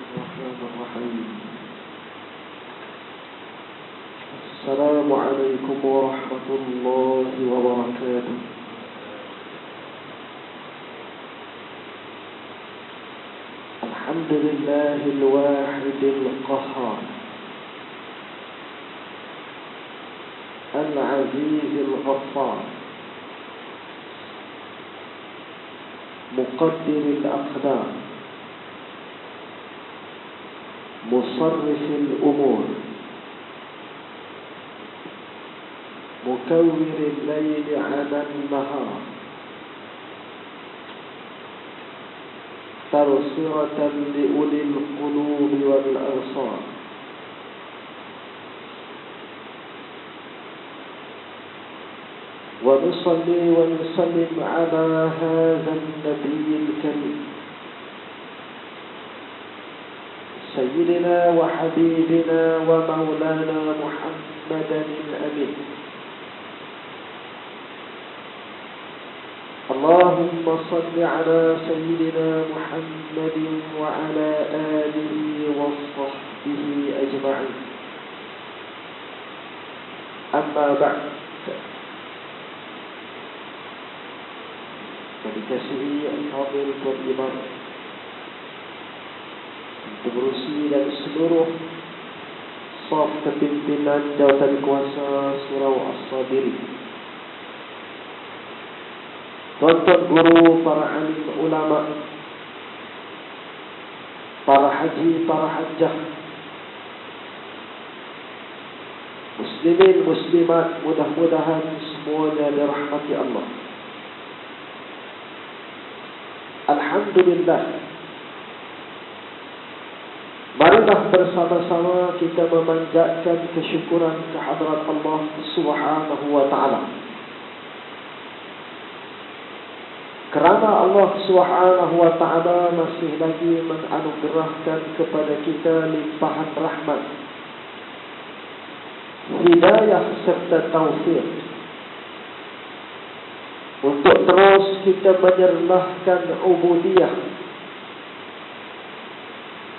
الرحمن الرحيم. السلام عليكم ورحمة الله وبركاته. الحمد لله الواحد القهار العزيز الغفار مقدر الأقدار مصرف الأمور مكور الليل على النهار تبصرة لأولي القلوب والأبصار ونصلي ونسلم على هذا النبي الكريم سيدنا وحبيبنا ومولانا محمدا الأمين. اللهم صل على سيدنا محمد وعلى آله وصحبه أجمعين. أما بعد, dikasihi al-hadir beriman, pengurusi dan seluruh staf kepimpinan jawatan kuasa Surau As-Sabiri, tuan-tuan guru, para alim ulama, para haji, para hajjah, muslimin, muslimat, mudah-mudahan semuanya dirahmati Allah. Alhamdulillah, marilah bersama-sama kita memanjatkan kesyukuran kehadrat Allah Subhanahu wa ta'ala, kerana Allah Subhanahu wa ta'ala masih lagi menganugerahkan kepada kita limpahan rahmat, hidayah serta taufik untuk terus kita menyerlahkan ubudiyah,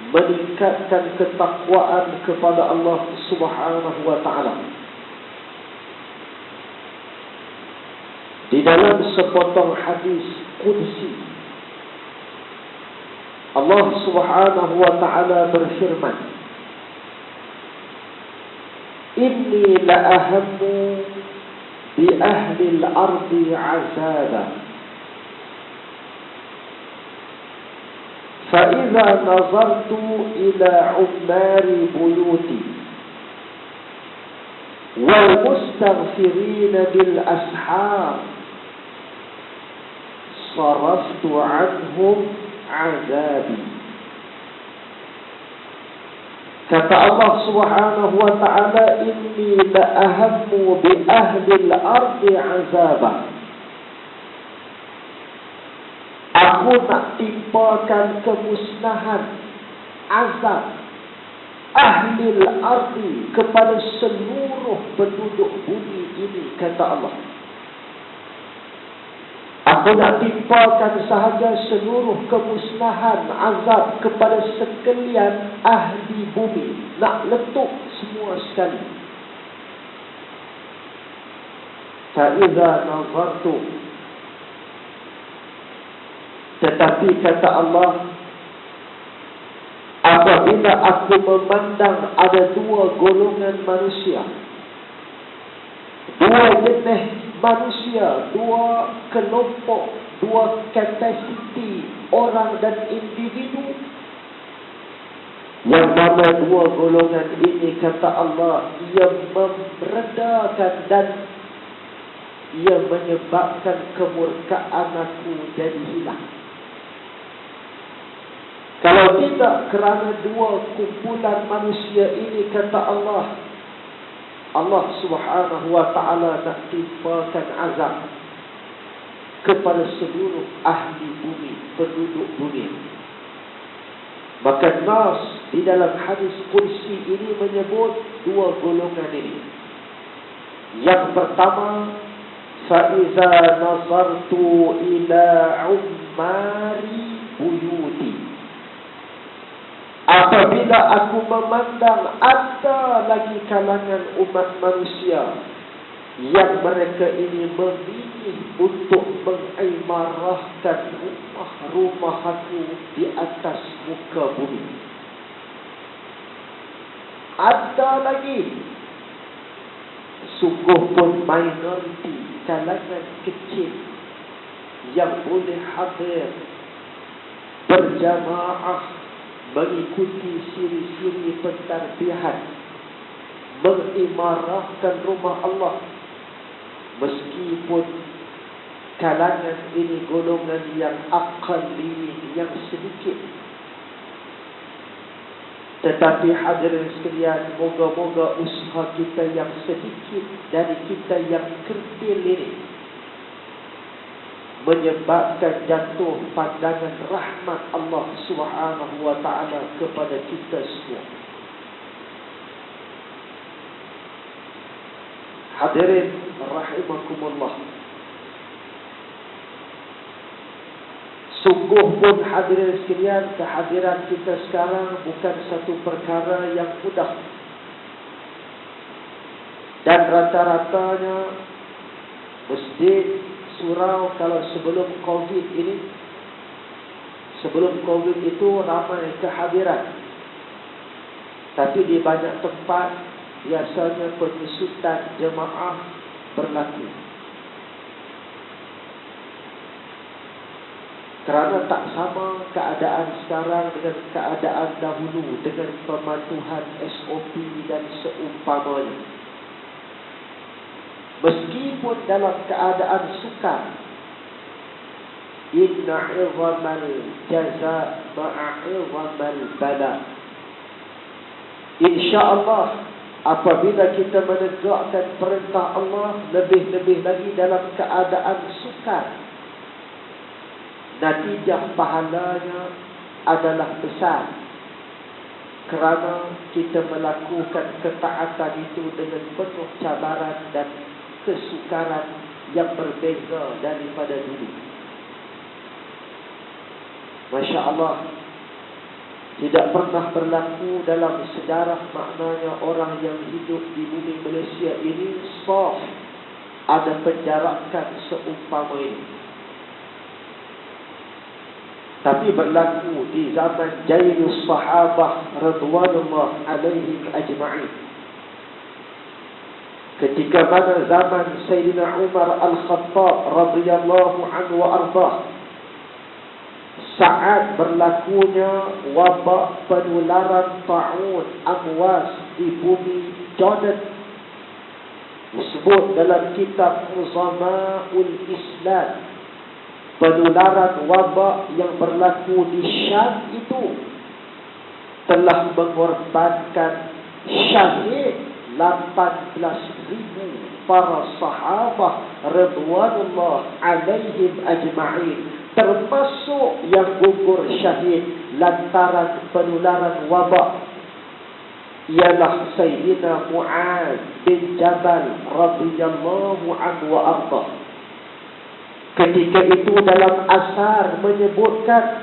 meningkatkan ketakwaan kepada Allah Subhanahu wa ta'ala. Di dalam sepotong hadis qudsi, Allah Subhanahu wa ta'ala berfirman, Inni la'ahammu bi ahli al-ardi azaba fa idza nazartu ila ummari buyuti wal mustaghfirin bil ashar saraftu anhum azabi. Kata Allah Subhanahu wa ta'ala, Inni la'ahammu bi ahli al-ardi azaba. Aku nak timpakan kemusnahan, azab ahli al-ardi kepada seluruh penduduk bumi ini, kata Allah. Aku nak timpakan sahaja seluruh kemusnahan, azab kepada sekalian ahli bumi. Nak letup semua sekali. Fa'iza nazartu, tetapi kata Allah, apabila aku memandang ada dua golongan manusia, dua jenis manusia, dua kelompok, dua kapasiti orang dan individu, yang mana dua golongan ini, kata Allah, ia meredakan dan ia menyebabkan kemurkaan aku jadi hilang. Kalau tidak kerana dua kumpulan manusia ini, kata Allah, Allah Subhanahu wa ta'ala nak timpakan azab kepada seluruh ahli bumi, penduduk bumi. Maka Nas di dalam hadis qudsi ini menyebut dua golongan ini. Yang pertama, فَإِذَا نَظَرْتُ إِلَىٰ عُمَّارِ بُيُوتِ, Apabila aku memandang ada lagi kalangan umat manusia yang mereka ini memilih untuk mengimarahkan rumah aku di atas muka bumi. Ada lagi, sungguh pun minoriti, kalangan kecil yang boleh hadir berjamaah mengikuti siri-siri pentarbihan, mengimarahkan rumah Allah, meskipun kalangan ini golongan yang aqalli, yang sedikit. Tetapi hadirin sekalian, moga-moga usaha kita yang sedikit dari kita yang kerdil ini menyebabkan jatuh pandangan rahmat Allah Subhanahu wa ta'ala kepada kita semua. Hadirin rahimakumullah, sungguh pun hadirin sekalian, kehadiran kita sekarang bukan satu perkara yang mudah. Dan rata-ratanya masjid, surau, kalau sebelum Covid ini, sebelum Covid itu ramai kehadiran. Tapi di banyak tempat biasanya penyusutan jemaah berlaku. Kerana tak sama keadaan sekarang dengan keadaan dahulu, dengan pematuhan SOP dan seumpamanya. Meskipun dalam keadaan sukar, inna 'idhamal jaza ma'a 'idhamal bala. InsyaAllah, apabila kita menegakkan perintah Allah, lebih-lebih lagi dalam keadaan sukar, natijah pahalanya adalah besar. Kerana kita melakukan ketaatan itu dengan penuh cabaran dan kesukaran yang berbeza daripada dulu. Masya Allah, tidak pernah berlaku dalam sejarah maknanya orang yang hidup di bumi Malaysia ini soft ada penjarakan seumpama ini. Tapi berlaku di zaman Jailus Sahabah radhiyallahu alaihim ajma'in. Ketika mana zaman Sayyidina Umar Al-Khattab radhiyallahu anhu wa ardhah, saat berlakunya wabak penularan ta'un amwas di bumi Jordan, disebut dalam kitab Uzama'ul Islam, penularan wabak yang berlaku di Syam itu telah mengorbankan syahid 18,000 para sahabah radhiyallahu alaihim ajma'in, termasuk yang gugur syahid lantaran penularan wabak ialah Sayyidina Mu'adz bin Jabal radhiyallahu anhu wa ardhah. Ketika itu dalam asar menyebutkan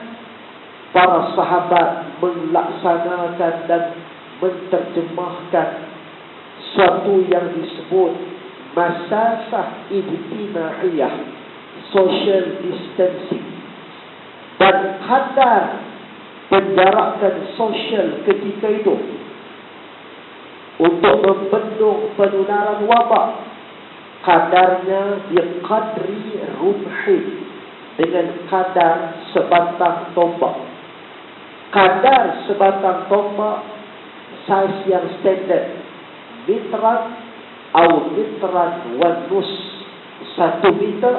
para sahabat melaksanakan dan menterjemahkan suatu yang disebut masafah ijtimaiyah, social distancing, dan kadar penjarakan sosial ketika itu untuk membendung penularan wabak. Kadarnya biqadri rumhi, dengan kadar sebatang tombak. Kadar sebatang tombak, saiz yang standard, mitran atau mitran wa nus, 1 meter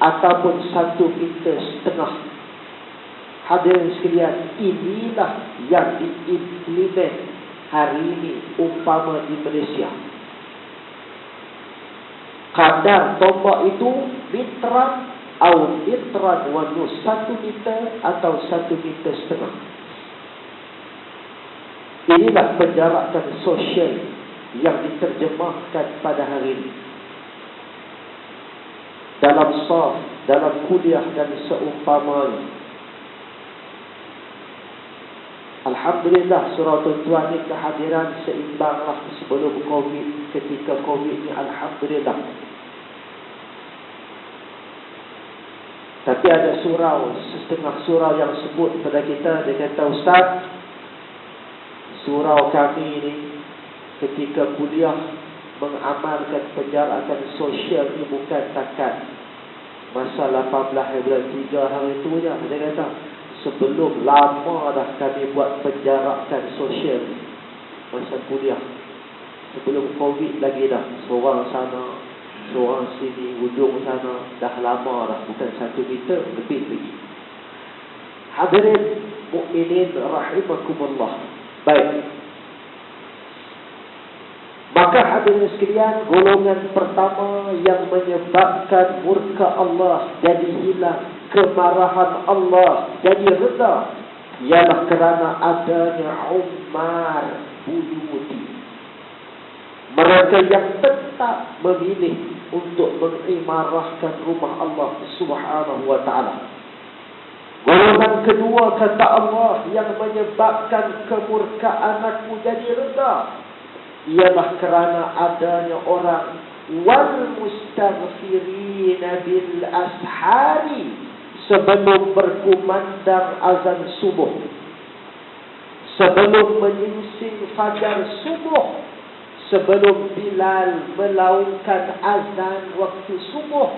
ataupun 1,5 meter. Hadirin sekalian, inilah yang diimplement hari ini umpama di Malaysia. Kadar tombak itu mitran atau mitran wa nus, 1 meter atau 1,5 meter. Inilah penjarakan sosial yang diterjemahkan pada hari ini dalam saf, dalam kuliah dan seumpamanya. Alhamdulillah, surau tuan-tuan ni kehadiran seimbanglah sebelum Covid, ketika Covid ni, Alhamdulillah. Tapi ada surau, setengah surau yang sebut kepada kita, dia kata, Ustaz, surau kami ni ketika kuliah mengamalkan penjarakan sosial ni bukan takat masa 18 bulan 3 hari tu je. Dia kata, sebelum lama dah kami buat penjarakan sosial masa kuliah. Sebelum Covid lagi dah. Seorang sana, seorang sini, hujung sana. Dah lama dah, bukan 1 meter, lebih lagi. Hadirin mukminin rahimakumullah. Baik. Maka hadirin sekalian, golongan pertama yang menyebabkan murka Allah jadi hilang, kemarahan Allah jadi reda, ialah kerana adanya Umar buyuti. Mereka yang tetap memilih untuk mengimarahkan rumah Allah Subhanahu wa ta'ala. Golongan kedua, kata Allah, yang menyebabkan kemurkaanku jadi reda, ialah kerana adanya orang wal mustaghfirina bil ashari, sebelum berkumandang azan subuh, sebelum menyingsing fajar subuh, sebelum Bilal melaungkan azan waktu subuh,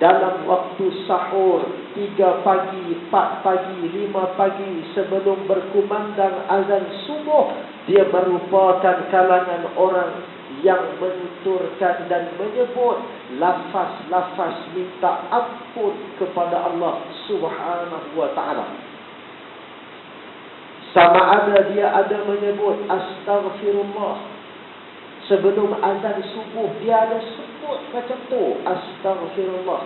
dalam waktu sahur 3 pagi, 4 pagi, 5 pagi, sebelum berkumandang azan subuh, dia merupakan kalangan orang yang menuturkan dan menyebut lafaz-lafaz minta ampun kepada Allah Subhanahu wa ta'ala. Sama ada dia ada menyebut astaghfirullah sebelum azan subuh, dia ada sebut macam tu, astaghfirullah.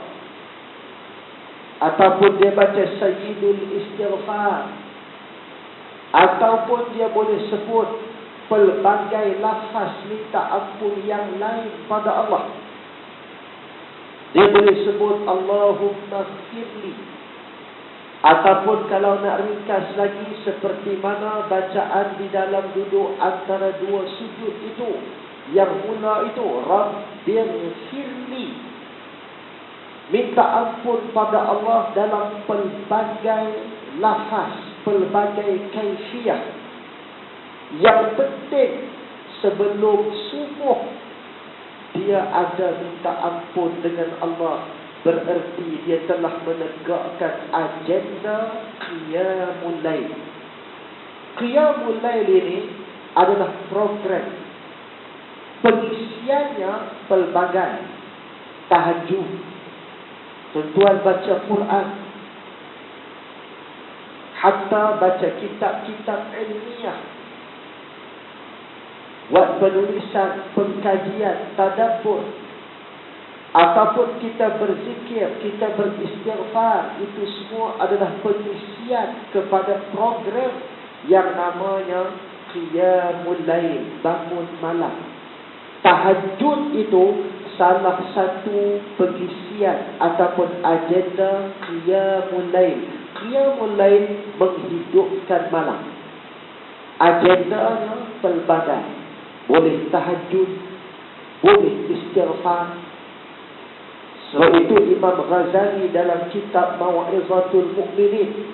Ataupun dia baca sayyidul istighfar, ataupun dia boleh sebut pelbagai lafaz minta ampun yang lain pada Allah. Dia boleh sebut Allahumma ghfirli, ataupun kalau nak ringkas lagi, seperti mana bacaan di dalam duduk antara 2 sujud itu, yang mula itu Rabbighfirli, minta ampun pada Allah dalam pelbagai lafaz, pelbagai kaifiyah. Yang penting sebelum subuh dia ada minta ampun dengan Allah, bererti dia telah menegakkan agenda Qiyamul Lail. Qiyamul Lail ini adalah program, pengisiannya pelbagai. Tahajud, tuan-tuan baca Quran, hatta baca kitab-kitab ilmiah, buat penulisan, pengkajian, tadabbur, ataupun kita berzikir, kita beristighfar, itu semua adalah pengisian kepada program yang namanya Qiyamul Lail, bangun malam. Tahajud itu salah satu pengisian ataupun agenda Qiyamul Lail. Qiyamul Lail menghidupkan malam. Agendanya pelbagai. Boleh tahajud, boleh istighfar. Sebab itu Imam Ghazali dalam kitab Mau'izatul Mu'minin,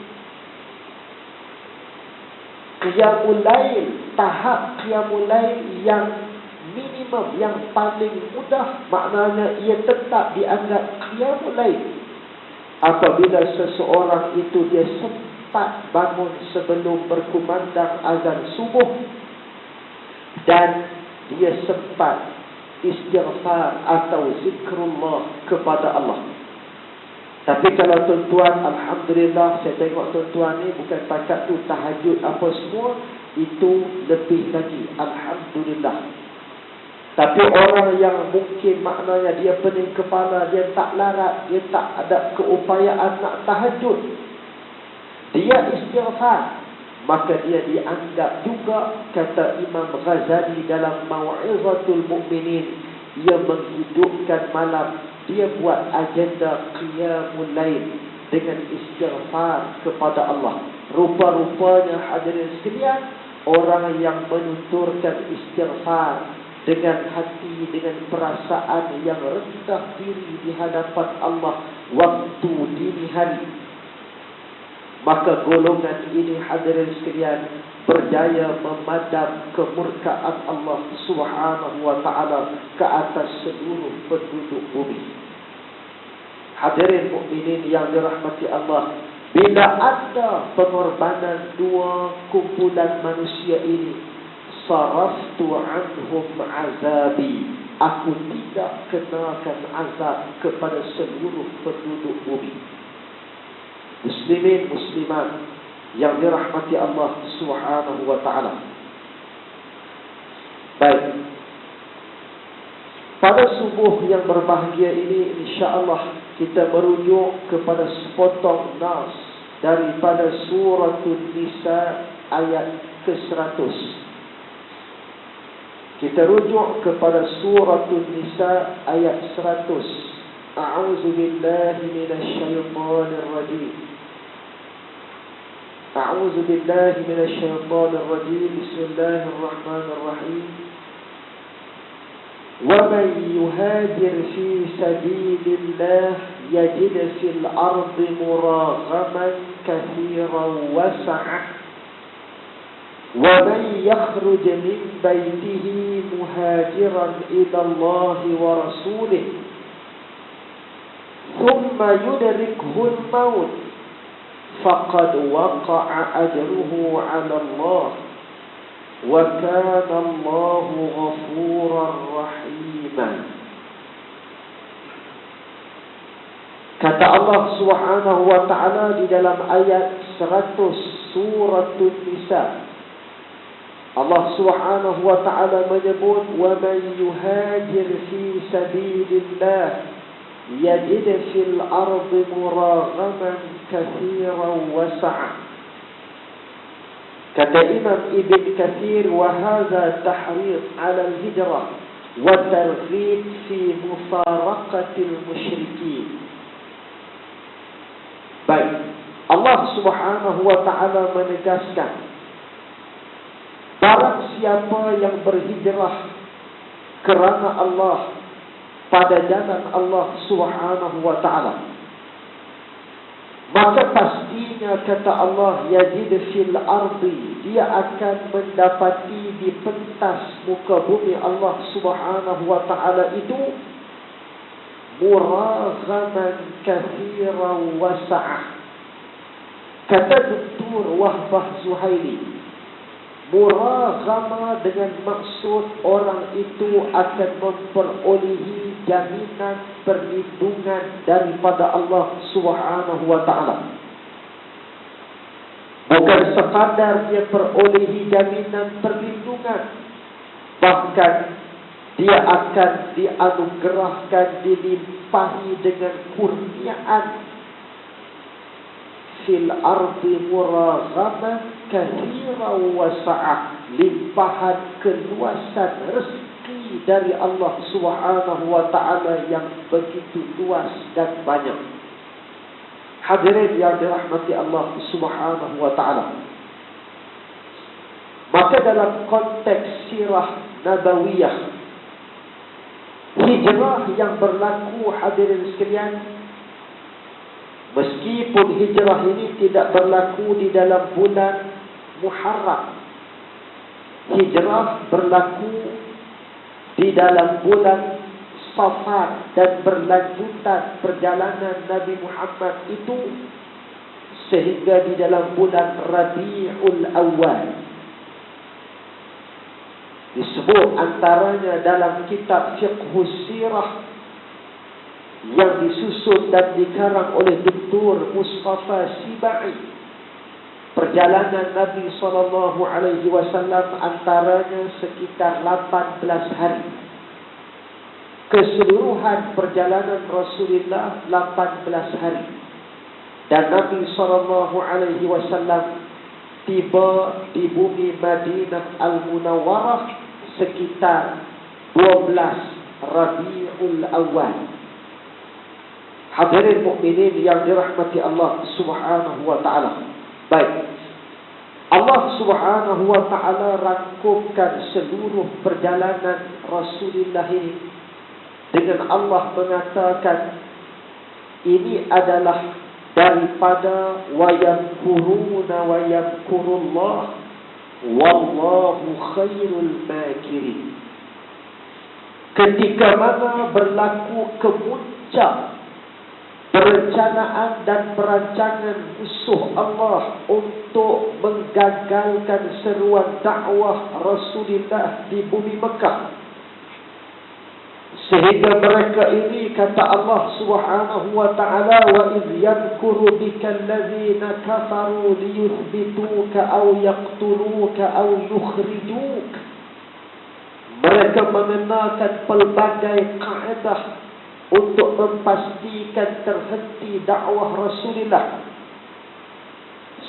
Qiyamul Lail, tahap Qiyamul Lail yang minimum, yang paling mudah, maknanya ia tetap dianggap Qiyamul Lail apabila seseorang itu dia sempat bangun sebelum berkumandang azan subuh, dan dia sempat istighfar atau zikrullah kepada Allah. Tapi kalau tuan-tuan, alhamdulillah, saya tengok tuan-tuan ni bukan takat tu tahajud apa semua, itu lebih lagi, alhamdulillah. Tapi orang yang mungkin maknanya dia pening kepala, dia tak larat, dia tak ada keupayaan nak tahajud, dia istighfar, maka dia dianggap juga, kata Imam Ghazali dalam Mau'izatul Mu'minin, ia menghidupkan malam, dia buat agenda Qiyamul Lail dengan istighfar kepada Allah. Rupa-rupanya hadirin sekalian, orang yang menuturkan istighfar dengan hati, dengan perasaan yang rendah diri di hadapan Allah waktu dini hari, maka golongan ini hadirin sekalian berjaya memadam kemurkaan Allah Subhanahu wa ta'ala ke atas seluruh penduduk bumi. Hadirin mukminin yang dirahmati Allah, bila ada pengorbanan dua kumpulan manusia ini, saraftu anhum azabi, aku tidak kenakan azab kepada seluruh penduduk bumi. Muslimin muslimat yang dirahmati Allah Subhanahu wa ta'ala. Baik, pada subuh yang berbahagia ini, insya-Allah kita merujuk kepada sepotong nas daripada suratul Nisa ayat ke-100. Kita rujuk kepada suratul Nisa ayat 100. A'udzu billahi minasy syaithanir rajim. أعوذ بالله من الشيطان الرجيم. بسم الله الرحمن الرحيم. ومن يهاجر في سبيل الله يجد في الأرض مراغما كثيرا وسعة ومن يخرج من بيته مهاجرا إلى الله ورسوله ثم يدركه الموت فقد وقع أجره على الله وكان الله غفورا رحيما. Kata Allah Subhanahu wa ta'ala di dalam ayat 100 suratul Nisa, Allah Subhanahu wa ta'ala menyebut wa man yuhajir fi sabilillah yajid fil ardi muraghaman kathiran wasa'a. Kata Imam Ibn Kathir, wa hadha tahrid ala al-hijrah wa targhib fi mufaraqatil musyrikin. Baik, Allah Subhanahu wa ta'ala menegaskan, barang siapa yang berhijrah kerana Allah, pada jalan Allah Subhanahu wa ta'ala, maka pastinya kata Allah, yajid fil ardi, dia akan mendapati di pentas muka bumi Allah Subhanahu wa ta'ala itu muraghaman kathiran wasa'ah. Kata Dr. Wahbah Zuhaili, muraghama dengan maksud orang itu akan memperolehi jaminan perlindungan daripada Allah Subhanahu wa ta'ala. Bukan sekadar dia perolehi jaminan perlindungan, bahkan dia akan dianugerahkan, dilimpahi dengan kurniaan fil ardi muraghaman kathiran wasa'ah, limpahan keluasan rezeki dari Allah Subhanahu wa ta'ala yang begitu luas dan banyak. Hadirin yang dirahmati Allah Subhanahu wa ta'ala, maka dalam konteks sirah nabawiyah, hijrah yang berlaku hadirin sekalian, meskipun hijrah ini tidak berlaku di dalam bulan Muharram, hijrah berlaku di dalam bulan Safar dan berlanjutan perjalanan Nabi Muhammad itu sehingga di dalam bulan Rabiul Awal. Disebut antaranya dalam kitab Fiqhus Sirah yang disusun dan dikarang oleh Dr. Mustafa Sibai, perjalanan Nabi SAW antaranya sekitar 18 hari. Keseluruhan perjalanan Rasulullah 18 hari. Dan Nabi SAW tiba di bumi Madinah Al-Munawwarah sekitar 12 Rabiul Awal. Hadirin mukminin yang dirahmati Allah Subhanahu wa ta'ala. Baik, Allah Subhanahu wa ta'ala rangkumkan seluruh perjalanan Rasulullah ini dengan Allah mengatakan ini adalah daripada wa yamkuruna wa yamkurullah wallahu khairul makirin. Ketika mana berlaku kemuncak perencanaan dan perancangan musuh Allah untuk menggagalkan seruan dakwah Rasulullah di bumi Mekah, sehingga mereka ini, kata Allah Subhanahu wa ta'ala, wa idh yamkuru bika allazina kafaru liyuthbituka aw yaqtuluka aw yukhrijuka. Mereka mengenakan pelbagai kaedah untuk memastikan terhenti dakwah Rasulullah,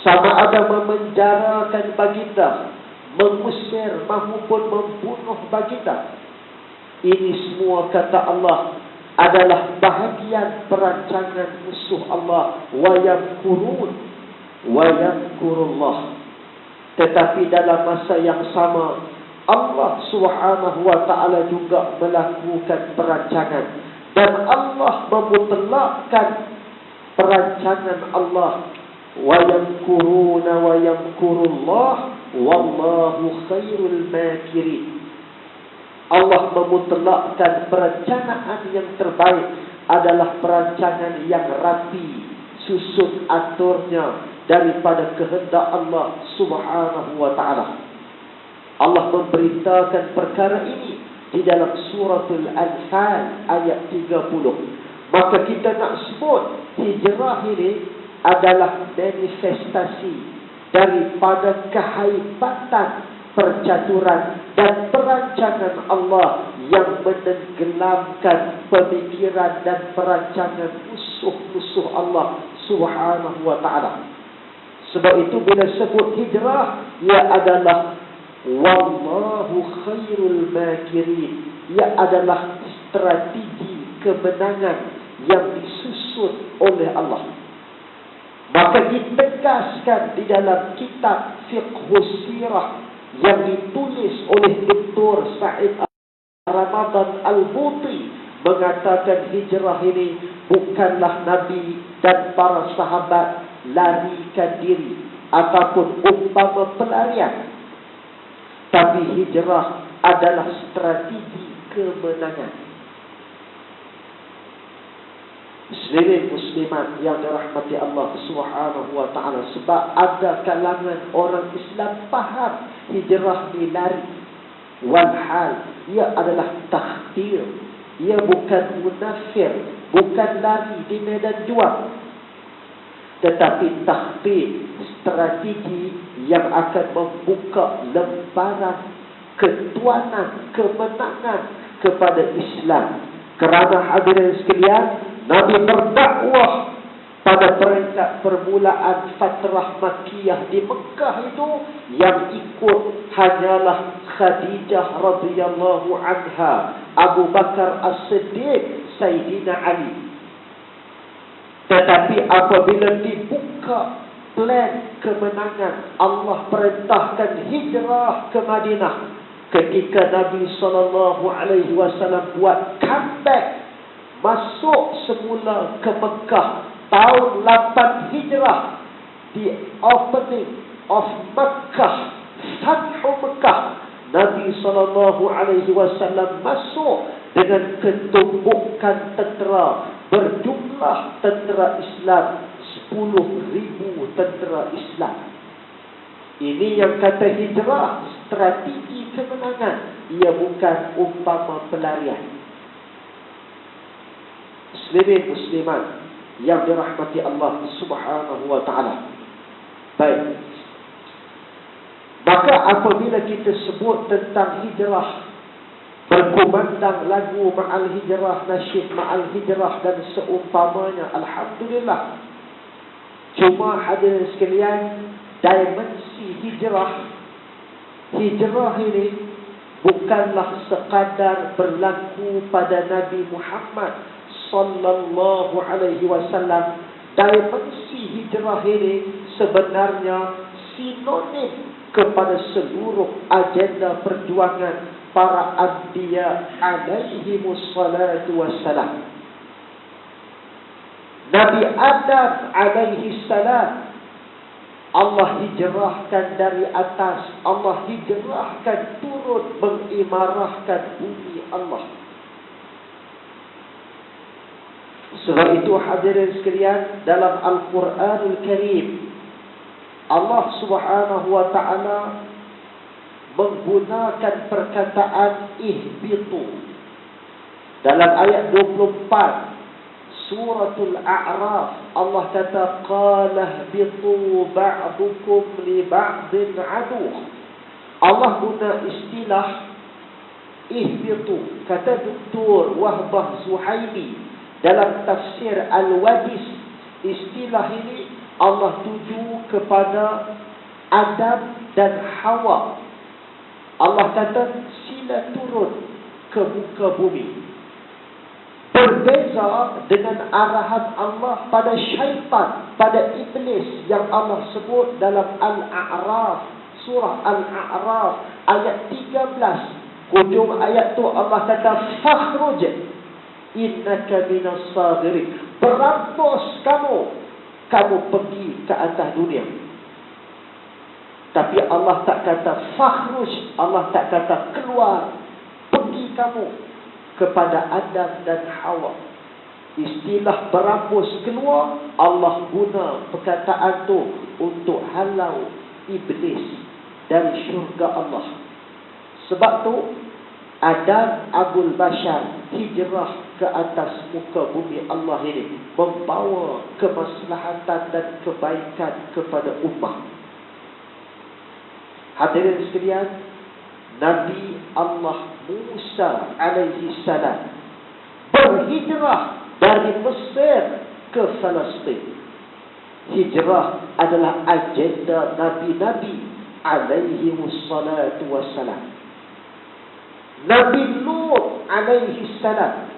sama ada memenjarakan baginda, mengusir maupun membunuh baginda. Ini semua, kata Allah, adalah bahagian perancangan musuh Allah. Wa yamkurun wa yamkurullah. Tetapi dalam masa yang sama, Allah Subhanahu wa ta'ala juga melakukan perancangan, dan Allah memutlakkan perancangan Allah. Wa yamkuruna wa yamkurullah wallahu khairul makirin. Allah memutlakkan perencanaan yang terbaik adalah perancangan yang rapi, susun aturnya daripada kehendak Allah Subhanahu wa ta'ala. Allah memberitakan perkara ini di dalam suratul Anfal ayat 30. Maka kita nak sebut hijrah ini adalah manifestasi daripada kehaibatan percaturan dan perancangan Allah yang menenggelamkan pemikiran dan perancangan musuh-musuh Allah Subhanahu wa ta'ala. Sebab itu bila sebut hijrah, ia adalah wallahu khairul makirin. Ia adalah strategi kemenangan yang disusun oleh Allah. Maka ditegaskan di dalam kitab Fiqhus Sirah yang ditulis oleh Dr. Said Ramadan Al-Buti, mengatakan hijrah ini bukanlah Nabi dan para sahabat larikan diri ataupun umpama pelarian, tapi hijrah adalah strategi kemenangan. Muslimin muslimat yang dirahmati Allah Subhanahu wa ta'ala, sebab ada kalangan orang Islam faham hijrah ni lari, walhal ia adalah takhtir. Ia bukan munafir, bukan lari di medan juang, tetapi takhtir, strategi yang akan membuka lembaran ketuanan, kemenangan kepada Islam. Kerana hadirin sekalian, Nabi berdakwah pada peringkat permulaan fatrah Makkiyah di Mekah itu, yang ikut hanyalah Khadijah radhiyallahu anha, Abu Bakar As-Siddiq, Sayyidina Ali. Tetapi apabila dibuka plan kemenangan, Allah perintahkan hijrah ke Madinah. Ketika Nabi SAW buat comeback, masuk semula ke Mekah tahun 8 Hijrah, the opening of Mekah, Fathu Mekah, Nabi SAW masuk dengan ketumbukan tentera, berjumlah tentera Islam 10,000 tentera Islam. Ini yang kata hijrah, strategi kemenangan. Ia bukan umpama pelarian. Muslimin muslimat yang dirahmati Allah Subhanahu wa ta'ala. Baik. Maka apabila kita sebut tentang hijrah, berkumandang lagu ma'al hijrah, nasyid ma'al hijrah dan seumpamanya, alhamdulillah. Cuma hadirin sekalian, dimensi hijrah ini bukanlah sekadar berlaku pada Nabi Muhammad sallallahu alaihi wasallam. Dimensi hijrah ini sebenarnya sinonim kepada seluruh agenda perjuangan para anbiya alaihimus salatu wassalam. Nabi Adam alaihi salam, Allah hijrahkan dari atas, Allah hijrahkan turun mengimarahkan bumi Allah. Sebab itu hadirin sekalian, dalam Al-Quranul Karim, Allah Subhanahu wa ta'ala menggunakan perkataan ihbitu. Dalam ayat 24 Suratul A'raf, Allah kata qala ihbitu ba'dukum li ba'din aduh. Allah guna istilah ihbitu. Kata Dr. Wahbah Zuhaili dalam tafsir Al-Wadis, istilah ini Allah tuju kepada Adam dan Hawa. Allah kata sila turun ke muka bumi. Berbeza dengan arahan Allah pada syaitan, pada iblis yang Allah sebut dalam Al-A'raf, surah Al-A'raf ayat 13. Hujung ayat tu Allah kata fakhruj innaka minas sagirin. Berampus kamu pergi ke atas dunia. Tapi Allah tak kata fakhruj, Allah tak kata keluar, pergi kamu kepada Adam dan Hawa. Istilah berampus keluar, Allah guna perkataan tu untuk halau iblis dari syurga Allah. Sebab tu Adam Abul Bashar hijrah ke atas muka bumi Allah ini, membawa kemaslahatan dan kebaikan kepada ummah. Hadirin sekalian, Nabi Allah Musa alaihi salam berhijrah dari Mesir ke Palestin. Hijrah adalah agenda Nabi-Nabi alaihi wassalatu wassalam. Nabi Lut alaihi salam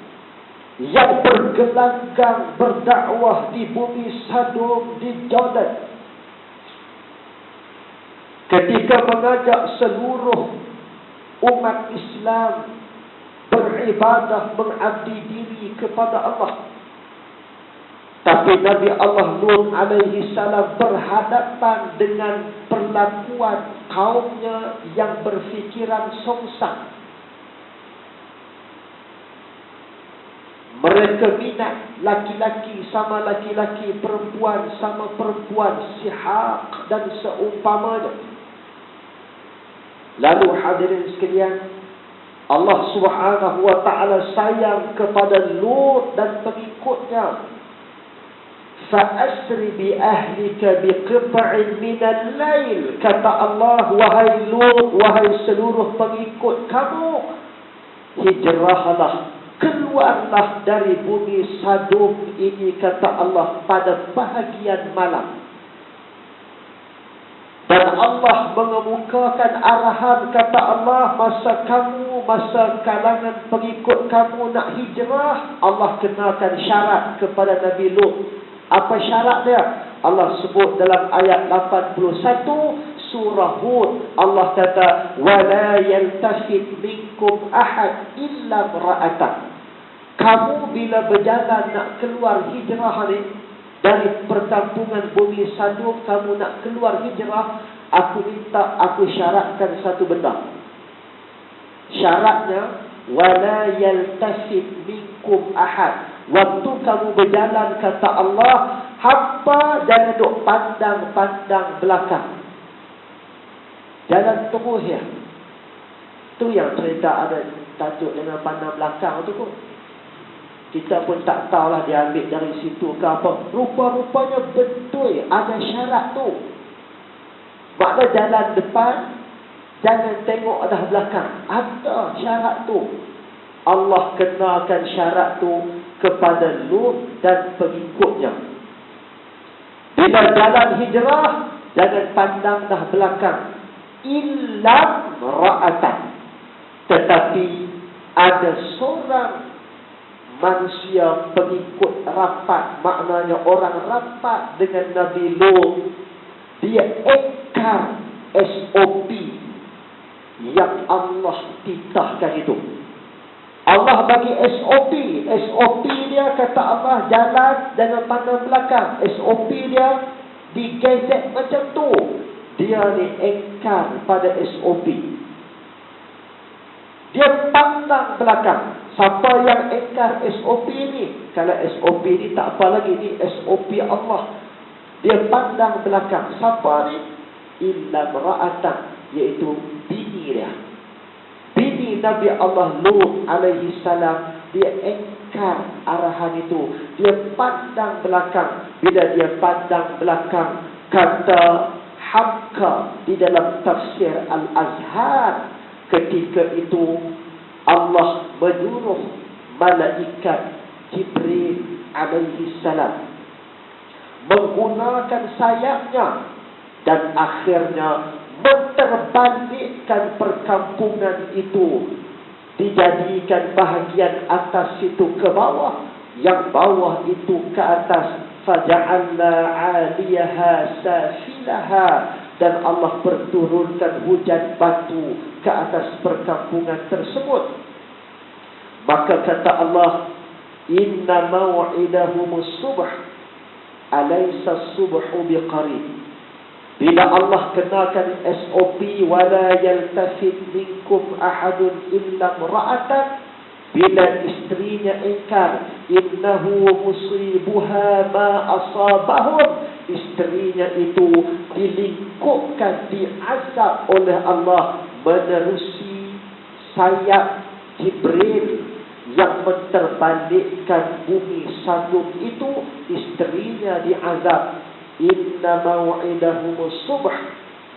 yang bergelanggang berdakwah di bumi Sodom di Jordan, ketika mengajak seluruh umat Islam beribadah, mengabdi diri kepada Allah. Tapi Nabi Allah Lut alaihi salam berhadapan dengan perlakuan kaumnya yang berfikiran songsang. Mereka minat laki-laki sama laki-laki, perempuan sama perempuan, sihaq dan seumpamanya. Lalu hadirin sekalian, Allah Subhanahu wa ta'ala sayang kepada Lut dan pengikutnya. Fa'asri bi ahlika biqita'in minal lail. Kata Allah, wahai Lut, wahai seluruh pengikut kamu, hijrahlah, keluarlah dari bumi Sodom ini, kata Allah, pada bahagian malam. Dan Allah mengemukakan arahan, kata Allah, masa kalangan pengikut kamu nak hijrah, Allah kenakan syarat kepada Nabi Lut. Apa syarat dia? Allah sebut dalam ayat 81 surah Hud. Allah kata wala yaltafit minkum ahad illa ra'atan. Kamu bila berjalan nak keluar hijrah ni dari perkampungan bumi Sodom, kamu nak keluar hijrah, aku syaratkan satu benda. Syaratnya wala yaltafit minkum ahad. Waktu kamu berjalan, kata Allah, hampa jangan duk pandang-pandang belakang. Jalan terus ya. Tu yang cerita ada tajuk dengan pandang belakang tu pun. Kita pun tak tahulah dia ambil dari situ ke apa. Rupa-rupanya betul ada syarat tu. Makna jalan depan, jangan tengok dah belakang. Ada syarat tu. Allah kenakan syarat tu kepada Lut dan pengikutnya. Bila jalan hijrah, jangan pandang dah belakang. Illam ra'atan. Tetapi ada seorang manusia pengikut rapat, maknanya orang rapat dengan Nabi Lut, Dia engkar SOP yang Allah titahkan itu. Allah bagi SOP. SOP dia, kata Allah, jalan dengan pandang belakang. SOP dia digezet macam tu. Dia ni engkar pada SOP. Dia pandang belakang. Siapa yang engkar SOP ni? Kalau SOP ni tak apa lagi, ni SOP Allah. Dia pandang belakang. Siapa ni? Illa ra'atan, iaitu bini dia. Bini Nabi Allah Lut alaihi salam. Dia engkar arahan itu. Dia pandang belakang. Bila dia pandang belakang, kata Hamka di dalam tafsir Al-Azhar, ketika itu Allah menyuruh malaikat Jibril alaihi salam menggunakan sayapnya dan akhirnya menterbalikkan perkampungan itu, dijadikan bahagian atas itu ke bawah, yang bawah itu ke atas. Faja'alna 'aliyaha safilaha, dan Allah berturunkan hujan batu ke atas perkampungan tersebut. Maka kata Allah, inna maw'idahumus subh alaysa subhu biqarib. Bila Allah kenakan SOP, wala yaltafit minkum ahadun illa imra'atan, bila istrinya ingkar, innahu musibuha ma asabahum, istrinya itu dilingkupkan, diazab oleh Allah menerusi sayap Jibril yang menterbalikkan bumi sandung itu. Istrinya diazab. Inna maw'idahumus subh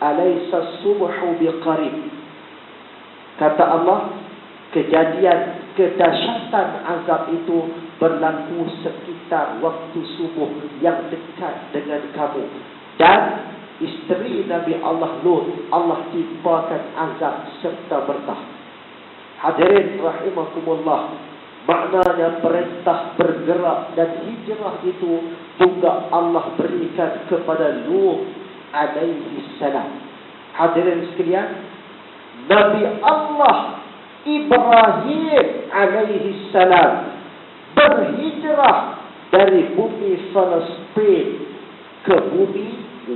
alaysa subhu biqarib. Kata Allah, kejadian kedahsyatan azab itu berlaku sekitar waktu subuh yang dekat dengan kamu. Dan isteri Nabi Allah Lut, Allah timpakan azab serta berkah. Hadirin rahimakumullah, maknanya perintah bergerak dan hijrah itu juga Allah berikan kepada Lut alaihi salam. Hadirin sekalian, Nabi Allah Ibrahim alaihi salam berhijrah dari bumi Palestin ke bumi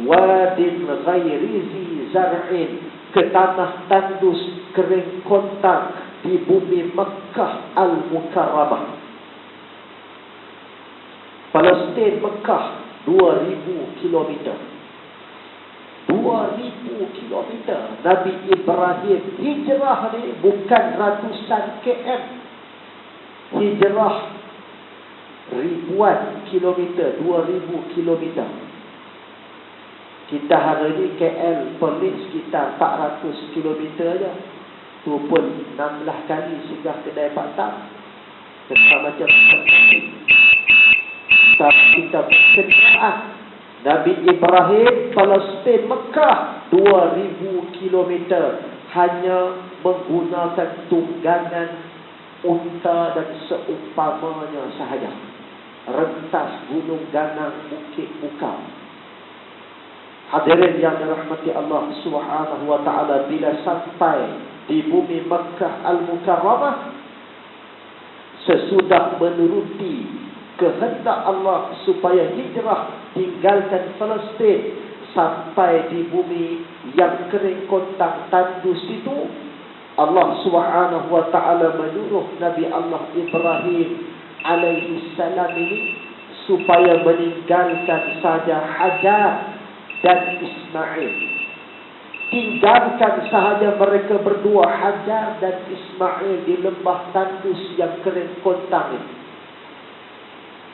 Wadin Ghairi Zi Zar'in, ke tanah tandus kering kontang di bumi Mekah Al-Mukarramah. Palestin, Mekah 2000 kilometer. 2000 kilometer. Nabi Ibrahim hijrah ni bukan ratusan km. Hijrah ribuan kilometer, 2000 kilometer. Kita hari ni KL Perlis sekitar 400 kilometer je. Tu pun 16 kali singgah kedai Paktam. Kita macam kita kenaan Nabi Ibrahim Palestin Mekah 2000 kilometer hanya menggunakan tunggangan unta dan seumpamanya sahaja. Rentas gunung ganang, bukit bukau. Hadirin yang dirahmati Allah Subhanahu wa taala, bila sampai di bumi Makkah Al-Mukarramah, sesudah menuruti kehendak Allah supaya hijrah tinggalkan Palestin sampai di bumi yang kering kontang tandus itu, Allah Subhanahu wa taala menyuruh Nabi Allah Ibrahim alaihi salam ini supaya meninggalkan saja Hajar dan Ismail. Tinggalkan sahaja mereka berdua, Hajar dan Ismail, di lembah tandus yang kering kontang ini.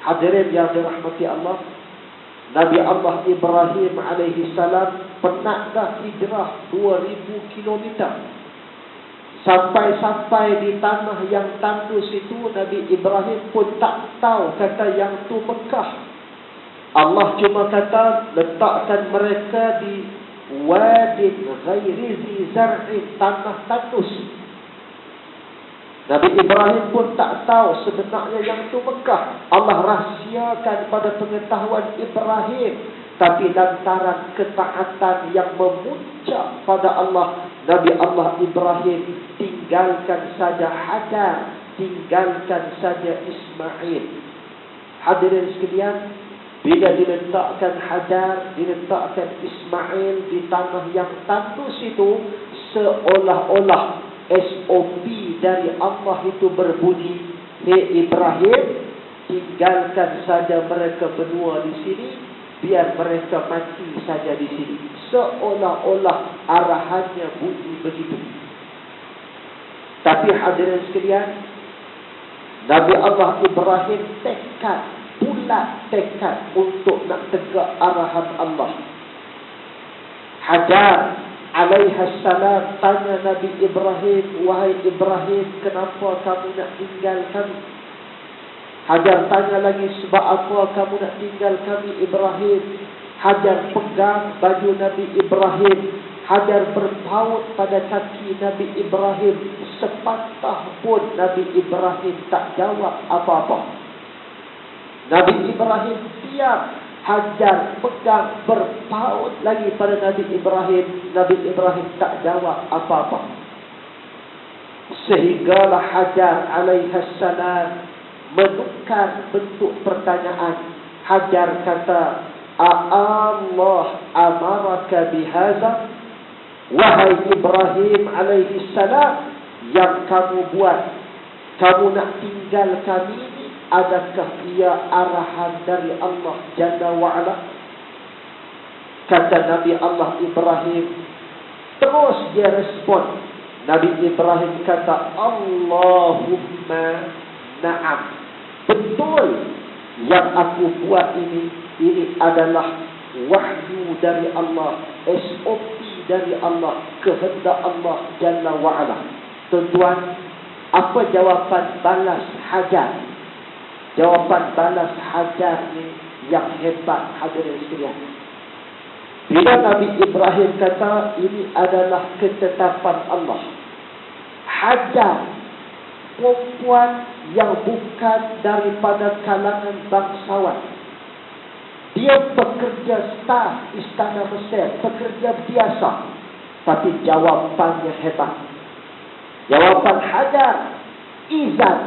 Hadirin yang dirahmati Allah, Nabi Allah Ibrahim alaihi salam pernah dah hijrah 2000 kilometer. Sampai-sampai di tanah yang tandus itu, Nabi Ibrahim pun tak tahu kata yang tu Mekah. Allah cuma kata letakkan mereka di Wadin Ghairi Zi Zar'in, tanah tandus. Nabi Ibrahim pun tak tahu sebenarnya yang itu Mekah. Allah rahsiakan pada pengetahuan Ibrahim Tapi lantaran ketaatan yang memuncak pada Allah, Nabi Allah Ibrahim tinggalkan saja Hajar, tinggalkan saja Ismail. Hadirin sekalian, bila diletakkan Hajar, diletakkan Ismail di tanah yang tandus itu, seolah-olah SOP dari Allah itu berbunyi, hei Ibrahim, tinggalkan saja mereka benua di sini, biar mereka mati saja di sini. Seolah-olah arahannya bunyi begitu. Tapi hadirin sekalian, Nabi Allah Ibrahim bulat tekad untuk nak tegak arahan Allah. Hajar alaihissalam tanya Nabi Ibrahim, wahai Ibrahim, kenapa kamu nak tinggal kami? Hajar tanya lagi, sebab apa kamu nak tinggal kami Ibrahim? Hajar pegang baju Nabi Ibrahim. Hajar berpaut pada kaki Nabi Ibrahim. Sepatah pun Nabi Ibrahim tak jawab apa-apa. Nabi Ibrahim diam. Hajar pegang berpaut lagi pada Nabi Ibrahim. Nabi Ibrahim tak jawab apa-apa. Sehinggalah Hajar alaihissalam menukar bentuk pertanyaan. Hajar kata, Allah amaraka bihaza? Wahai Ibrahim alaihissalam, yang kamu buat, kamu nak tinggal kami ini, adakah ia arahan dari Allah Jalla wa'ala? Kata Nabi Allah Ibrahim, terus dia respon. Nabi Ibrahim kata, Allahumma na'am. Betul, yang aku buat ini adalah wahyu dari Allah, SOP dari Allah, kehendak Allah Jalla wa'ala. Tuan-tuan, apa jawapan balas Hajar? Jawapan balas Hajar ni yang hebat, hadirin sekalian. Bila Nabi Ibrahim kata ini adalah ketetapan Allah, Hajar, perempuan yang bukan daripada kalangan bangsawan, dia pekerja staf Istana Mesir, pekerja biasa, tapi jawapannya hebat. Jawapan Hajar, izan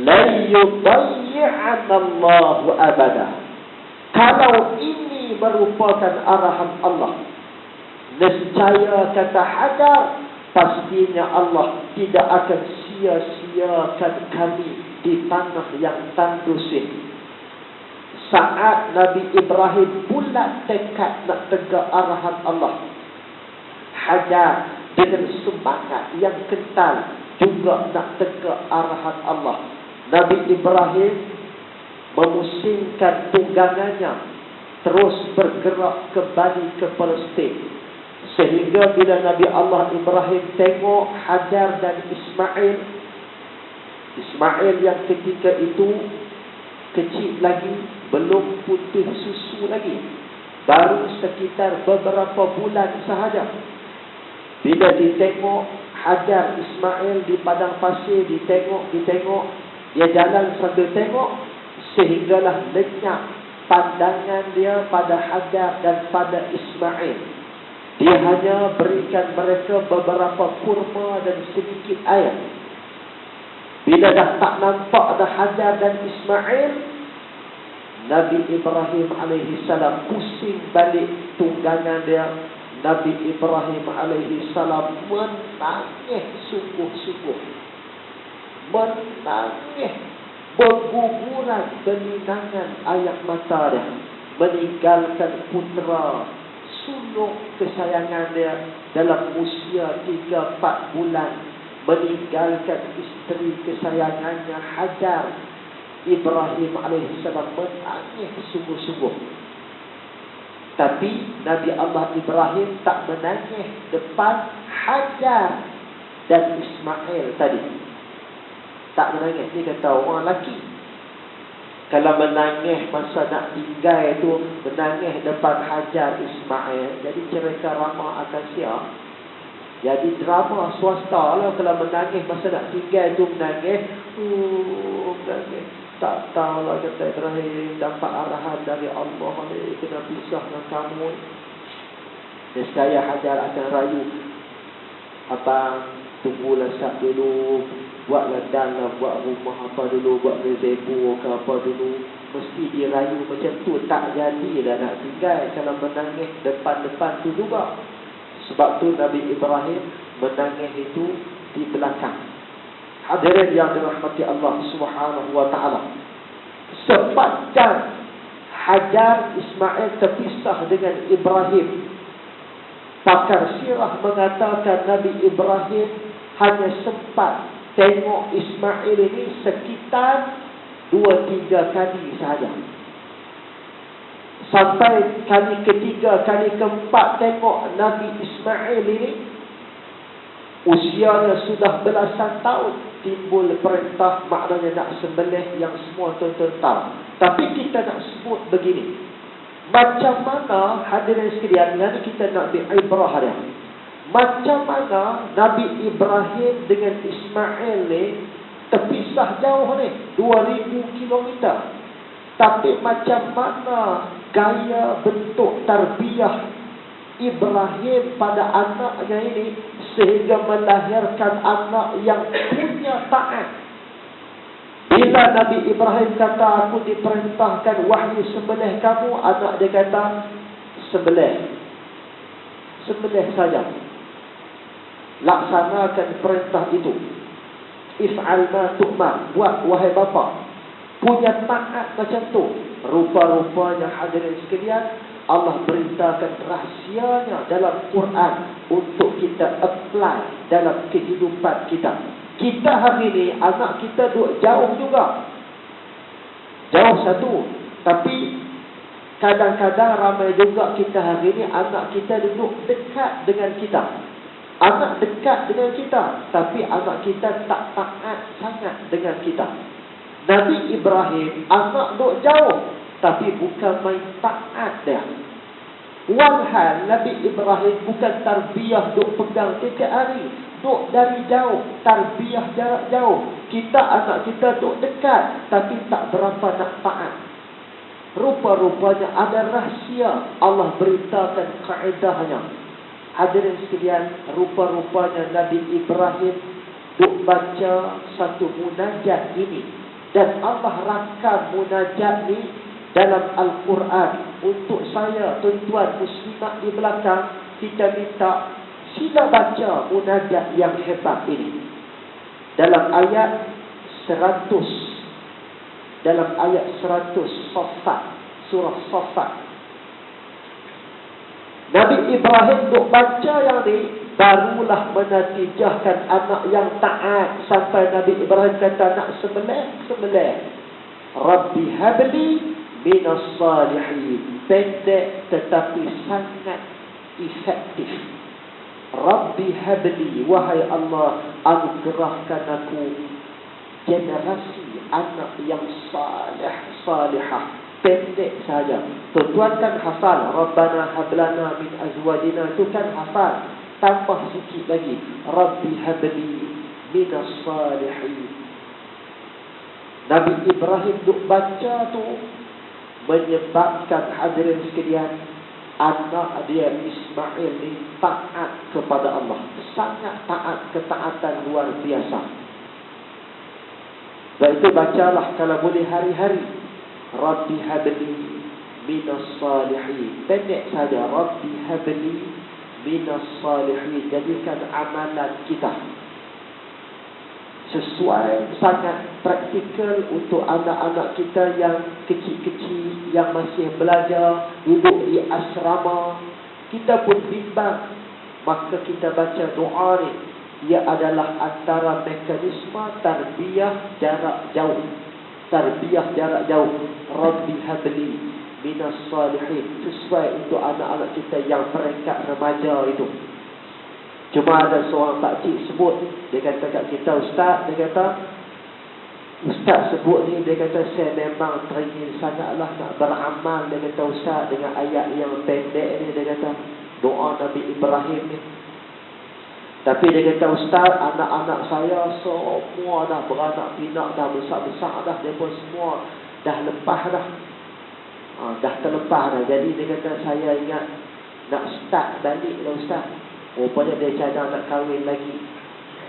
la yudayyi'ana Allahu abada. Kalau ini merupakan arahan Allah, nescaya kata Hajar, pastinya Allah tidak akan sia-siakan kami di tanah yang tandus ini. Saat Nabi Ibrahim bulat tekad nak tegak arahan Allah, Hajar dengan semangat yang kental juga nak tegak arahan Allah. Nabi Ibrahim memusingkan tunggangannya, terus bergerak kembali ke Palestin. Sehingga bila Nabi Allah Ibrahim tengok Hajar dan Ismail yang ketika itu kecil lagi, belum putih susu lagi, baru sekitar beberapa bulan sahaja. Bila ditengok Hajar Ismail di padang pasir, ditengok, dia jalan sambil tengok, sehinggalah lenyap pandangan dia pada Hajar dan pada Ismail. Dia hanya berikan mereka beberapa kurma dan sedikit air. Bila dah tak nampak ada Hajar dan Ismail, Nabi Ibrahim alaihissalam pusing balik tunggangan dia. Nabi Ibrahim alaihissalam menangis sungguh-sungguh. Menangis, berguguran kelinangan air mata dia, meninggalkan putera sulung kesayangan dia dalam usia 3-4 bulan, meninggalkan isteri kesayangannya Hajar. Ibrahim alaihissalam menangis sungguh-sungguh. Tapi Nabi Allah Ibrahim tak menangis depan Hajar dan Ismail tadi. Tak menangis. Dia kata orang lelaki, kalau menangis masa nak tinggal itu, menangis depan Hajar Ismail, jadi cerita ramah akan siap. Jadi drama swasta lah kalau menangis masa nak tinggal itu, menangis. Tak tahulah kata Ibrahim dapat arahan dari Allah ni, kena pisah dengan kamu. Dan saya Hajar akan rayu, abang tunggulah sat dulu, buatlah dalam, buat rumah apa dulu, buat rezebo ke apa dulu. Mesti dirayu macam tu, tak jadilah nak tinggal kalau menangis depan-depan tu juga. Sebab tu Nabi Ibrahim menangis itu di belakang. Hadirin yang dirahmati Allah Subhanahu wa taala. Sepanjang Hajar Ismail terpisah dengan Ibrahim, pakar sirah mengatakan Nabi Ibrahim hanya sempat tengok Ismail ini sekitar 2-3 kali sahaja. Sampai kali ketiga, kali keempat tengok Nabi Ismail ini, usianya sudah belasan tahun. Timbul perintah, maknanya nak sembelih, yang semua tuan-tuan tahu. Tapi kita nak sebut begini, macam mana hadirin sekalian, yang kita nak beribrah dia, macam mana Nabi Ibrahim dengan Ismail ni terpisah jauh ni 2000 kilometer. Tapi macam mana gaya bentuk tarbiyah Ibrahim pada anaknya ini sehingga melahirkan anak yang punya taat. Bila Nabi Ibrahim kata, aku diperintahkan wahyu sembelih kamu, anak dia kata, sembelih. Sembelih saja. Laksanakan perintah itu. If'al ma tu'mar. Buat wahai bapa. Punya taat macam tu. Rupa-rupanya hadirin sekalian, Allah beritakan rahsianya dalam Quran untuk kita apply dalam kehidupan kita. Kita hari ini, anak kita duduk jauh juga. Jauh satu. Tapi kadang-kadang ramai juga kita hari ini, anak kita duduk dekat dengan kita. Anak dekat dengan kita, tapi anak kita tak taat sangat dengan kita. Nabi Ibrahim, anak duduk jauh, tapi bukan main taat dia. Walhal Nabi Ibrahim bukan tarbiyah duk pegang tiap hari, duk dari jauh, tarbiyah jarak jauh. Kita anak kita duk dekat, tapi tak berapa nak taat. Rupa-rupanya ada rahsia Allah beritakan kaedahnya. Hadirin sekalian, rupa-rupanya Nabi Ibrahim duk baca satu munajat ini, dan Allah rakam munajat ini dalam Al-Quran. Untuk saya, tuan-tuan muslimat di belakang, kita minta sila baca munajat yang hebat ini. Dalam ayat 100, dalam ayat 100 Saffat, surah Saffat, Nabi Ibrahim duk baca yang ni, barulah menatijahkan anak yang taat. Sampai Nabi Ibrahim kata nak sembelih. Rabbi habli minas salihin. Pendek tetapi sangat efektif. Rabbi habli, wahai Allah, anugerahkan aku generasi anak yang salihah. Pendek saja. Tuan-tuan kan hafal Rabbana hablana min azwajina, itu kan hafal. Tambah sikit lagi, Rabbi habli minas salihin. Nabi Ibrahim duk baca tu menyebabkan hadirin sekalian, anak dia Ismail ni taat kepada Allah. Sangat taat, ketaatan luar biasa. Dan itu bacalah kalau boleh hari-hari. Rabbi habli minas salihin. Pendek saja, Rabbi habli minas salihin. Jadikan amalan kita sesuai, sangat praktikal untuk anak-anak kita yang kecil-kecil, yang masih belajar, duduk di asrama. Kita pun bimbang, maka kita baca doa ni. Ia adalah antara mekanisme tarbiyah jarak jauh. Tarbiyah jarak jauh. Rabbi habli minas salihin. Sesuai untuk anak-anak kita yang peringkat remaja itu. Cuma ada seorang pakcik sebut, dia kata kat kita, Ustaz, dia kata, Ustaz sebut ni, dia kata, saya memang teringin sangatlah nak beramal, dia kata, Ustaz, dengan ayat yang pendek ni, dia kata, doa Nabi Ibrahim ni. Tapi dia kata, Ustaz, anak-anak saya semua dah beranak pinak, dah besar-besar dah. Dia pun semua dah lepas dah. Dah terlepas dah. Jadi dia kata, saya ingat nak start balik lah Ustaz. Rupanya dia cadang nak kahwin lagi.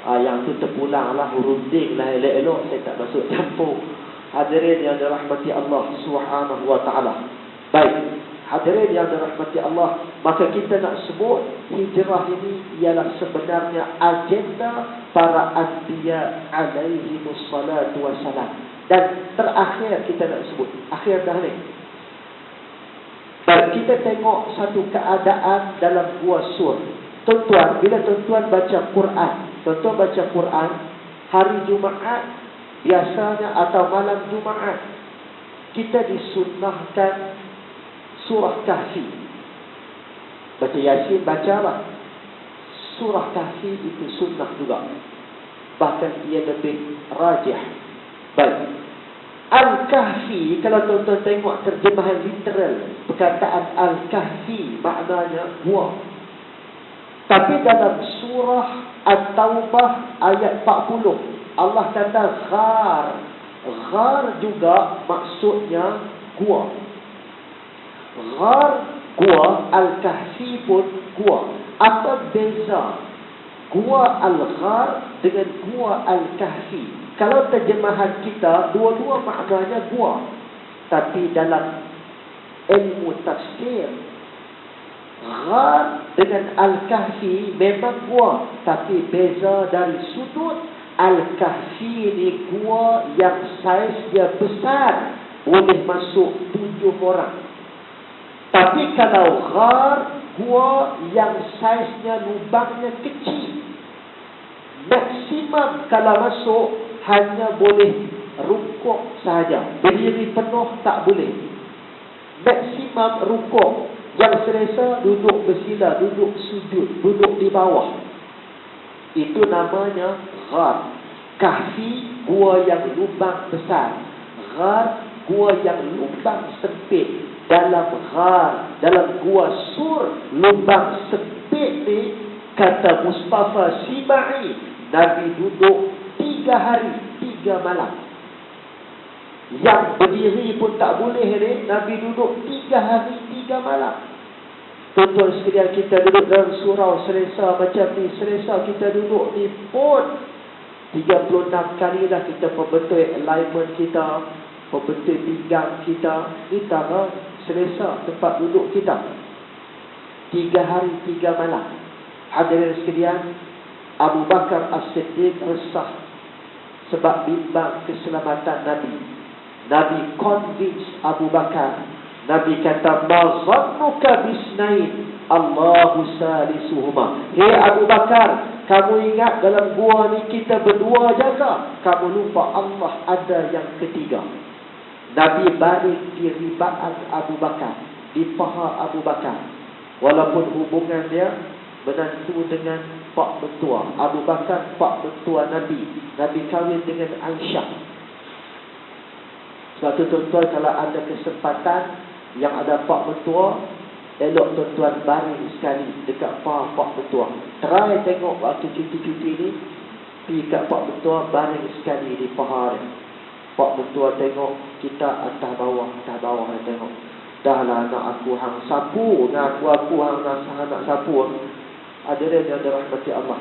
Yang tu terpulang lah, runding lah elok-elok. Saya tak masuk campur. Hadirin yang dirahmati Allah Subhanahu wa ta'ala. Baik. Hadirin yang dirahmati Allah, maka kita nak sebut hijrah ini ialah sebenarnya agenda para anbiya alaihi wassalatu wassalam. Dan terakhir kita nak sebut, akhir dah ni. Baik, kita tengok satu keadaan dalam Gua Sur. Tuan-tuan, bila tuan-tuan baca Quran, tuan-tuan baca Quran hari Jumaat biasanya atau malam Jumaat, kita disunnahkan surah Kahfi. Baca Yasin, baca apa? Surah Kahfi itu sunnah juga. Bahkan ia lebih rajih. Baik. Al-Kahfi, kalau tuan-tuan tengok terjemahan literal, perkataan Al-Kahfi maknanya gua. Tapi dalam surah At-Taubah ayat 40, Allah kata ghar. Ghar juga maksudnya gua. Ghar, gua, Al-Kahfi pun gua. Apa beza gua Al-Ghar dengan gua Al-Kahfi? Kalau terjemahan kita, dua-dua maknanya gua. Tapi dalam ilmu tafsir, Ghar dengan Al-Kahfi memang gua. Tapi beza dari sudut. Al-Kahfi ni gua yang saiz dia besar, boleh masuk 7 orang. Tapi kalau ghar, gua yang saiznya lubangnya kecil, maksimum kalau masuk hanya boleh rukuk sahaja. Berdiri penuh tak boleh. Maksimum rukuk. Yang selesa duduk bersila, duduk sujud, duduk di bawah. Itu namanya ghar. Kahfi, gua yang lubang besar. Ghar, gua yang lubang sempit. Dalam ghar, dalam Gua Sur, lubang sempit ni, kata Mustafa Sibai, Nabi duduk 3 hari 3 malam. Yang berdiri pun tak boleh ni, Nabi duduk 3 hari 3 malam. Tuan-tuan sekalian, kita duduk dalam surau selesa macam ni, selesa kita duduk ni pun 36 kali lah kita perbetul alignment kita, perbetul pinggang kita. Ini tak selesa tempat duduk kita. 3 hari 3 malam. Hadirin sekalian, Abu Bakar As-Siddiq resah sebab bimbang keselamatan Nabi. Nabi convince Abu Bakar. Nabi kata, ma zannuka bisnain Allahu salisuhuma. Hei Abu Bakar, kamu ingat dalam gua ni kita berdua jaga? Kamu lupa Allah ada yang ketiga. Nabi baring di ribaan Abu Bakar, di paha Abu Bakar. Walaupun hubungan dia menantu dengan pak mentua. Abu Bakar pak mentua Nabi. Nabi kahwin dengan Aisyah. Sebab tu tuan-tuan, kalau ada kesempatan yang ada pak mentua, elok tuan-tuan baring sekali dekat paha pak mentua. Try tengok waktu cuti-cuti ni, pergi kat pak mentua, baring sekali di paha dia. Pak mentua tengok kita atas bawah dia tengok. Dahlah anak aku hang sapu, aku hang nak sapu. Ada yang dirahmati Allah.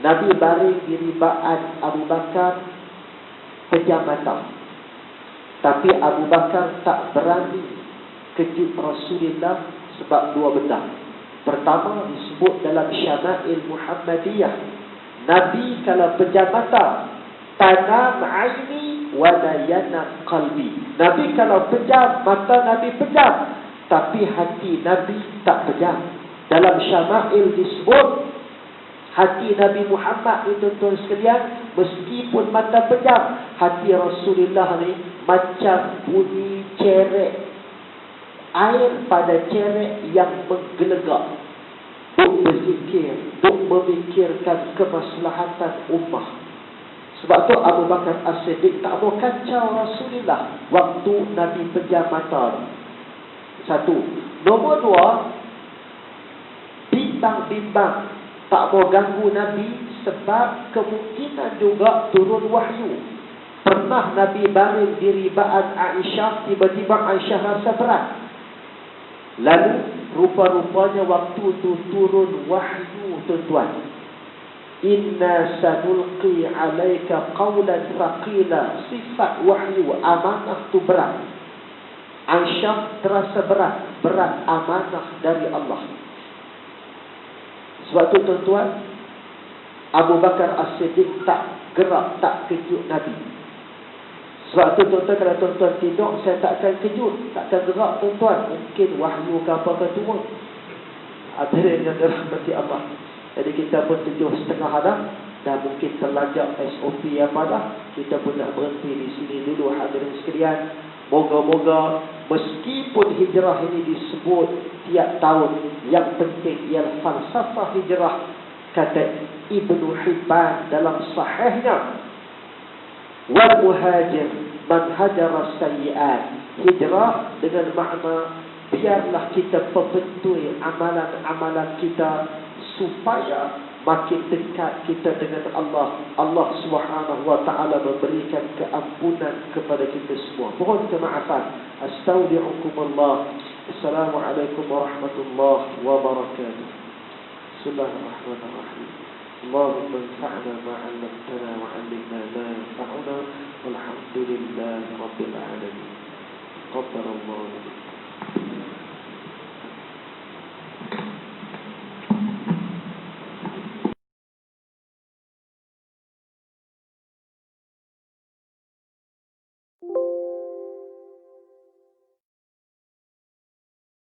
Nabi baring di ribaan Abu Bakar, pejam mata. Tapi Abu Bakar tak berani kejut Rasulullah sebab 2 benda. Pertama, disebut dalam Syama'il Muhammadiyah, Nabi kalau pejam mata, tanam aini wa la yanam qalbi. Nabi kalau pejam mata, Nabi pejam, tapi hati Nabi tak pejam. Dalam Syama'il disebut hati Nabi Muhammad ni, tuan-tuan sekalian, meskipun mata pejam, hati Rasulullah ni macam bunyi cerek, air pada cerek yang menggelegak. Duk berzikir, duk memikirkan kemaslahatan ummah. Sebab tu Abu Bakar As-Siddiq tak mau kacau Rasulullah waktu Nabi pejam mata. 1. Nombor 2, bimbang-bimbang tak mau ganggu Nabi sebab kemungkinan juga turun wahyu. Pernah Nabi baring di ribaan Aisyah, tiba-tiba Aisyah rasa berat. Lalu rupa-rupanya waktu itu turun wahyu, tuan-tuan. Inna sanulqi alaika qawlan thaqila. Sifat wahyu, amanah tu berat. Aisyah terasa berat amanah dari Allah. Sebab tu tuan-tuan, Abu Bakar As-Siddiq tak gerak, tak kejut Nabi. Sebab tu tuan-tuan, kalau tuan-tuan tidur, saya tak akan kejut, tak akan gerak tuan-tuan. Mungkin wahyu ke apa ke turun. Hadirin yang dirahmati Allah. Jadi kita pun 7:30 dah. Dah mungkin terlajak SOP apa dah. Kita pun nak berhenti di sini dulu, hadirin sekalian. Moga-moga meskipun hijrah ini disebut tiap tahun, yang penting ialah falsafah hijrah. Kata Ibnu Hibban dalam sahihnya, wal muhajir man hajara sayyi'at. Hijrah dengan makna biarlah kita perbetul amalan-amalan kita supaya makin dekat kita dengan Allah. Allah Subhanahu wa taala memberikan keampunan kepada kita semua. Mohon kemaafan. Astaudi'ukumullah. Assalamualaikum warahmatullahi wabarakatuh. Bismillahirrahmanirrahim. اللهم انفعنا ما علمتنا وعلمنا ما ينفعنا والحمد لله رب العالمين. قدر الله.